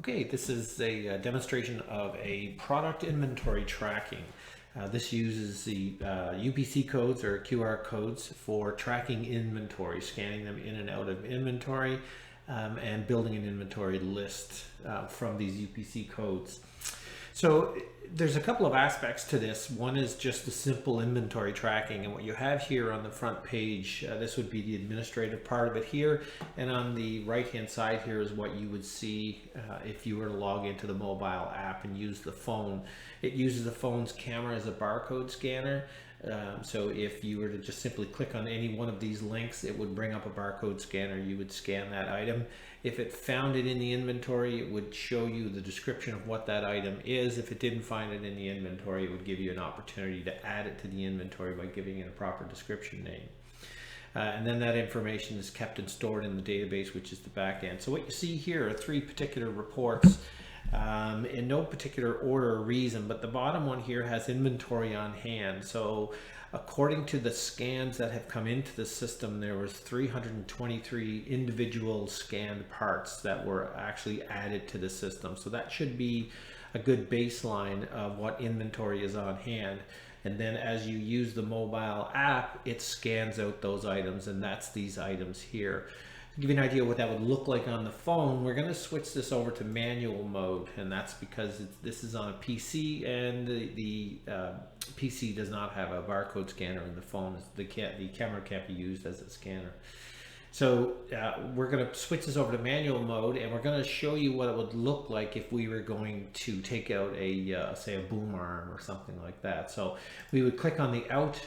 Okay, this is a demonstration of a product inventory tracking. This uses the UPC codes or QR codes for tracking inventory, scanning them in and out of inventory, and building an inventory list from these UPC codes. So there's a couple of aspects to this. One is just the simple inventory tracking, and what you have here on the front page, this would be the administrative part of it here, and on the right hand side here is what you would see if you were to log into the mobile app and use the phone. It uses the phone's camera as a barcode scanner. So if you were to just simply click on any one of these links, it would bring up a barcode scanner. You would scan that item. If it found it in the inventory, it would show you the description of what that item is. If it didn't find it in the inventory, it would give you an opportunity to add it to the inventory by giving it a proper description name. And then that information is kept and stored in the database, which is the back end. So what you see here are three particular reports. In no particular order or reason, but the bottom one here has inventory on hand. So according to the scans that have come into the system, there was 323 individual scanned parts that were actually added to the system. So that should be a good baseline of what inventory is on hand. And then as you use the mobile app, it scans out those items, and that's these items here. To give you an idea what that would look like on the phone, we're going to switch this over to manual mode, and that's because this is on a PC, and the PC does not have a barcode scanner, and the phone, the camera can't be used as a scanner. So we're going to switch this over to manual mode, and we're going to show you what it would look like if we were going to take out a say a boom arm or something like that. So we would click on the out.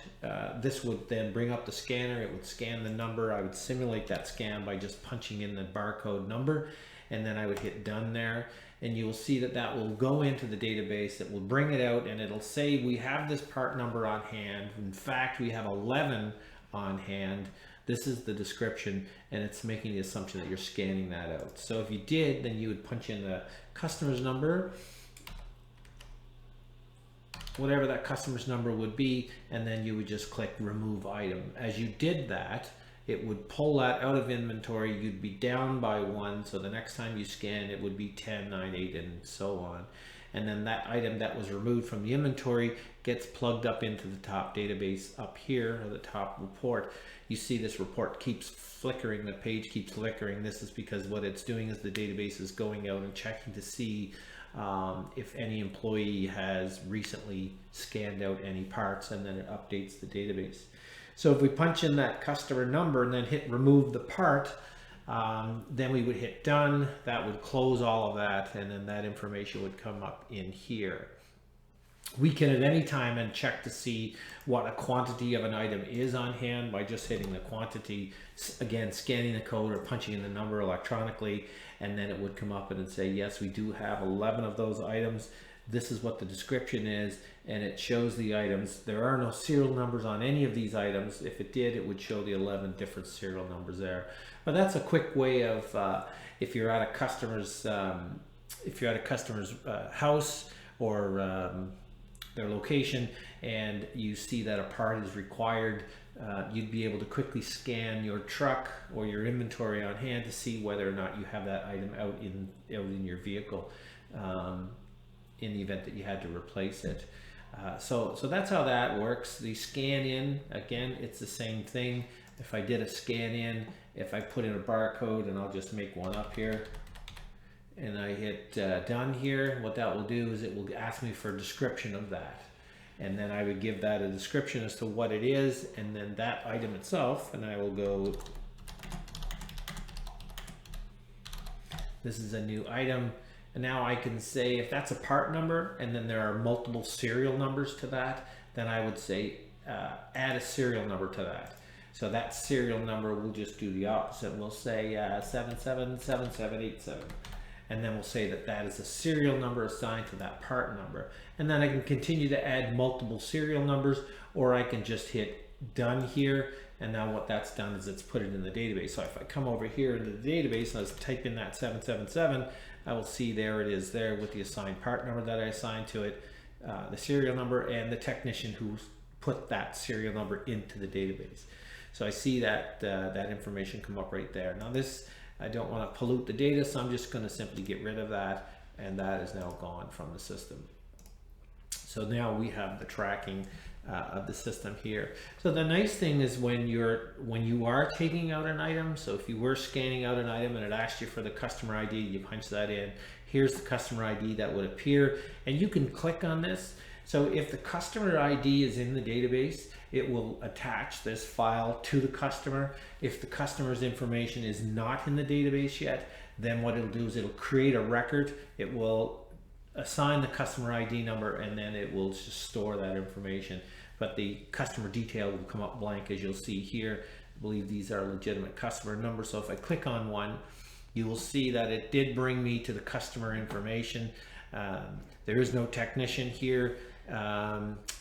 This would then bring up the scanner. It would scan the number. I would simulate that scan by just punching in the barcode number, and then I would hit done there, and you will see that that will go into the database. It will bring it out, and it'll say we have this part number on hand. In fact, we have 11 on hand. This is the description, and it's making the assumption that you're scanning that out. So if you did, then you would punch in the customer's number, whatever that customer's number would be, and then you would just click remove item. As you did that, it would pull that out of inventory. You'd be down by 1, so the next time you scan, it would be 10, 9, 8, and so on. And then that item that was removed from the inventory gets plugged up into the top database up here, or the top report. You see this report keeps flickering, the page keeps flickering. This is because what it's doing is the database is going out and checking to see if any employee has recently scanned out any parts, and then it updates the database. So if we punch in that customer number and then hit remove the part, then we would hit done. That would close all of that, and then that information would come up in here. We can at any time and check to see what a quantity of an item is on hand by just hitting the quantity, again scanning the code or punching in the number electronically, and then it would come up and say yes, we do have 11 of those items. This is what the description is, and it shows the items. There are no serial numbers on any of these items. If it did, it would show the 11 different serial numbers there. But that's a quick way of if you're at a customer's house or their location, and you see that a part is required, you'd be able to quickly scan your truck or your inventory on hand to see whether or not you have that item out in your vehicle, in the event that you had to replace it. So that's how that works. The scan in, again, it's the same thing. If I did a scan in, if I put in a barcode, and I'll just make one up here, and I hit done here, what that will do is it will ask me for a description of that. And then I would give that a description as to what it is, and then that item itself, and I will go, this is a new item. And now I can say if that's a part number, and then there are multiple serial numbers to that, then I would say add a serial number to that. So that serial number will just do the opposite. We'll say 777787. And then we'll say that that is a serial number assigned to that part number. And then I can continue to add multiple serial numbers, or I can just hit done here. And now what that's done is it's put it in the database. So if I come over here into the database and I type in that 777, I will see there it is there with the assigned part number that I assigned to it, the serial number, and the technician who put that serial number into the database. So I see that that information come up right there. Now this I don't want to pollute the data, so I'm just going to simply get rid of that, and that is now gone from the system. So now we have the tracking of the system here. So the nice thing is when you are taking out an item, so if you were scanning out an item and it asked you for the customer ID, you punch that in. Here's the customer ID that would appear, and you can click on this. So if the customer ID is in the database, it will attach this file to the customer. If the customer's information is not in the database yet, then what it'll do is it'll create a record. It will assign the customer ID number, and then it will just store that information. But the customer detail will come up blank, as you'll see here. I believe these are legitimate customer numbers. So if I click on one, you will see that it did bring me to the customer information. There is no technician here.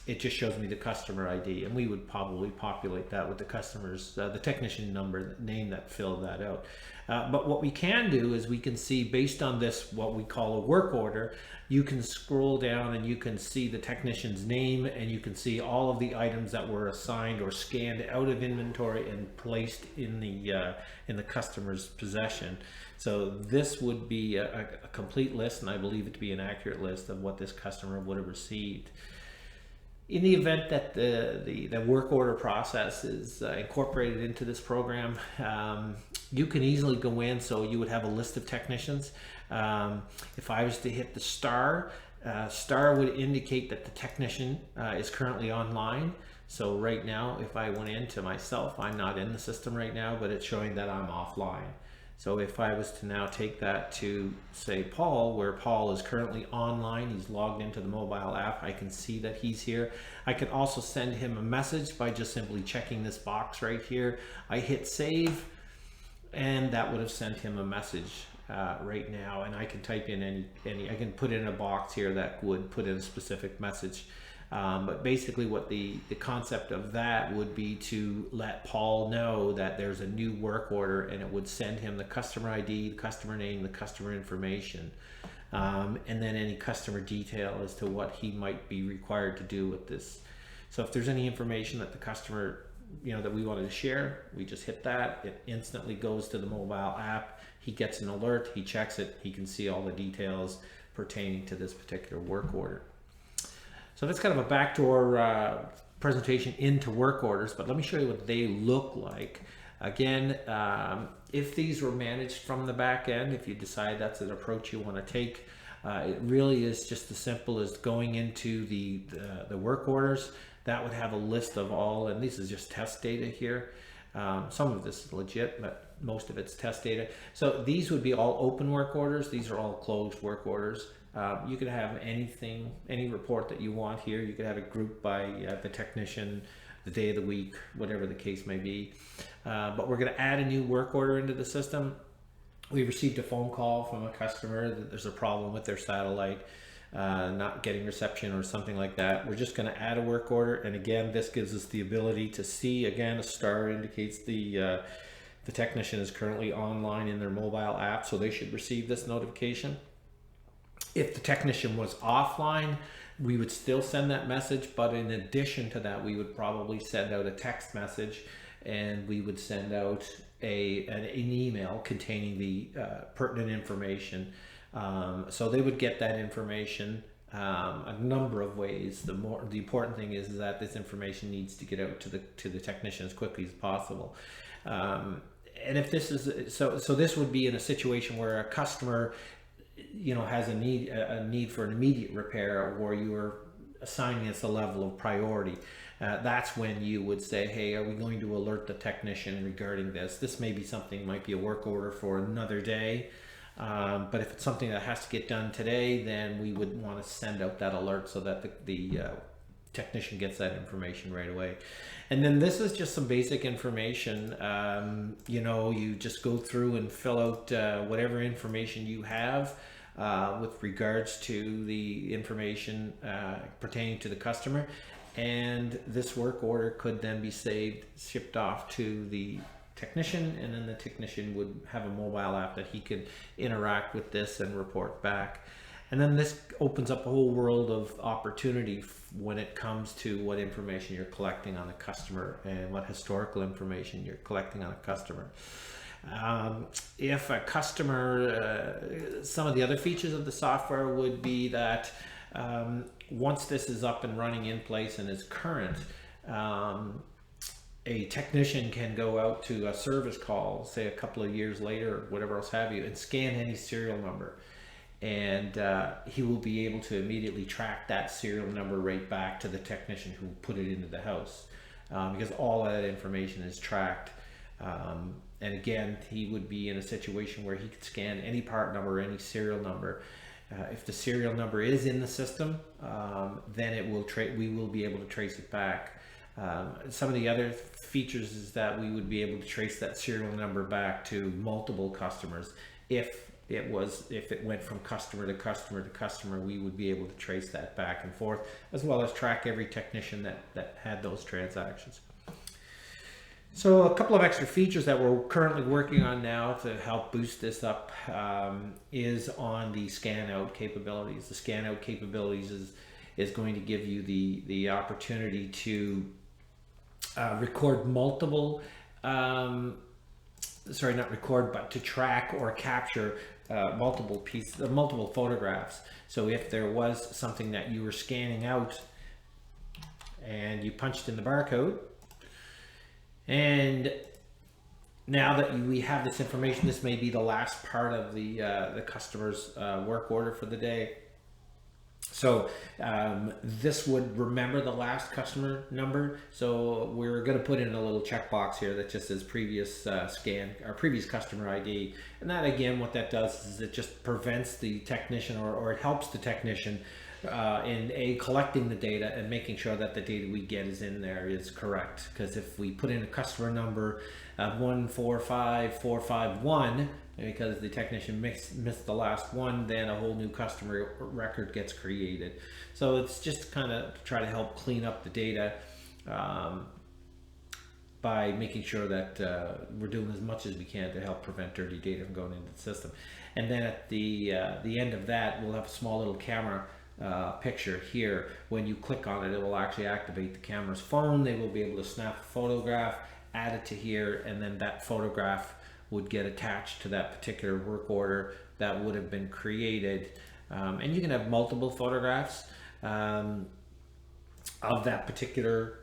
It just shows me the customer ID, and we would probably populate that with the customer's, the technician number, name that filled that out. But what we can do is we can see, based on this, what we call a work order, you can scroll down and you can see the technician's name, and you can see all of the items that were assigned or scanned out of inventory and placed in the customer's possession. So this would be a complete list, and I believe it to be an accurate list of what this customer would have received. In the event that the work order process is incorporated into this program, you can easily go in, so you would have a list of technicians. If I was to hit the star, star would indicate that the technician is currently online. So right now, if I went into myself, I'm not in the system right now, but it's showing that I'm offline. So if I was to now take that to, say, Paul, where Paul is currently online, he's logged into the mobile app, I can see that he's here. I could also send him a message by just simply checking this box right here. I hit save, and that would have sent him a message right now. And I can type in I can put in a box here that would put in a specific message. But basically what the concept of that would be to let Paul know that there's a new work order, and it would send him the customer ID, the customer name, the customer information, and then any customer detail as to what he might be required to do with this. So if there's any information that the customer, that we wanted to share, we just hit that. It instantly goes to the mobile app. He gets an alert, he checks it, he can see all the details pertaining to this particular work order. So that's kind of a backdoor presentation into work orders, but let me show you what they look like. Again, if these were managed from the back end, if you decide that's an approach you want to take, it really is just as simple as going into the work orders. That would have a list of all, and this is just test data here. Some of this is legit, but most of it's test data. So these would be all open work orders. These are all closed work orders. You could have anything, any report that you want here. You could have it grouped by the technician, the day of the week, whatever the case may be. But we're going to add a new work order into the system. We received a phone call from a customer that there's a problem with their satellite, not getting reception or something like that. We're just going to add a work order. And again, this gives us the ability to see, again, a star indicates the technician is currently online in their mobile app, so they should receive this notification. If the technician was offline, we would still send that message, but in addition to that, we would probably send out a text message, and we would send out an email containing the pertinent information. So they would get that information a number of ways. The important thing is that this information needs to get out to the technician as quickly as possible. And if this is so this would be in a situation where a customer has a need for an immediate repair, or you are assigning this a level of priority. That's when you would say, hey, are we going to alert the technician regarding this? This may be something, might be a work order for another day. But if it's something that has to get done today, then we would want to send out that alert so that the technician gets that information right away. And then this is just some basic information. You just go through and fill out whatever information you have with regards to the information pertaining to the customer. And this work order could then be saved, shipped off to the technician, and then the technician would have a mobile app that he could interact with this and report back. And then this opens up a whole world of opportunity when it comes to what information you're collecting on a customer and what historical information you're collecting on a customer. If a customer, some of the other features of the software would be that once this is up and running in place and is current, a technician can go out to a service call, say a couple of years later, or whatever else have you, and scan any serial number. And he will be able to immediately track that serial number right back to the technician who put it into the house, because all of that information is tracked. And again, he would be in a situation where he could scan any part number, any serial number. If the serial number is in the system, then it will we will be able to trace it back. Some of the other features is that we would be able to trace that serial number back to multiple customers. If it went from customer to customer to customer, we would be able to trace that back and forth, as well as track every technician that had those transactions. So a couple of extra features that we're currently working on now to help boost this up is on the scan out capabilities. The scan out capabilities is going to give you the opportunity to record multiple, sorry, not record, but to track or capture multiple photographs. So if there was something that you were scanning out and you punched in the barcode, and now that we have this information, this may be the last part of the customer's work order for the day. So this would remember the last customer number. So we're going to put in a little checkbox here that just says previous scan or previous customer ID. And that, again, what that does is it just prevents the technician, or it helps the technician in collecting the data and making sure that the data we get is in there is correct. Because if we put in a customer number 145451, because the technician missed the last one, then a whole new customer record gets created. So it's just kind of to try to help clean up the data by making sure that we're doing as much as we can to help prevent dirty data from going into the system. And then at the end of that, we'll have a small little camera picture here. When you click on it, it will actually activate the camera's phone. They will be able to snap a photograph, add it to here, and then that photograph would get attached to that particular work order that would have been created. And you can have multiple photographs of that particular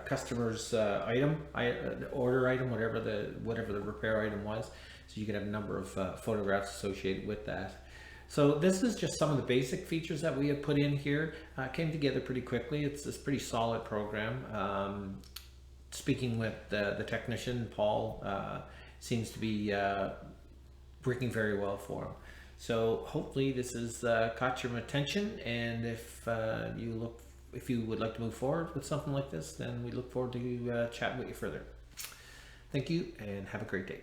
customer's order item, whatever the repair item was. So you can have a number of photographs associated with that. So this is just some of the basic features that we have put in here. Came together pretty quickly. It's this pretty solid program. Speaking with the technician, Paul, seems to be working very well for him. So hopefully this has caught your attention, and if you would like to move forward with something like this, then we look forward to chatting with you further. Thank you, and have a great day.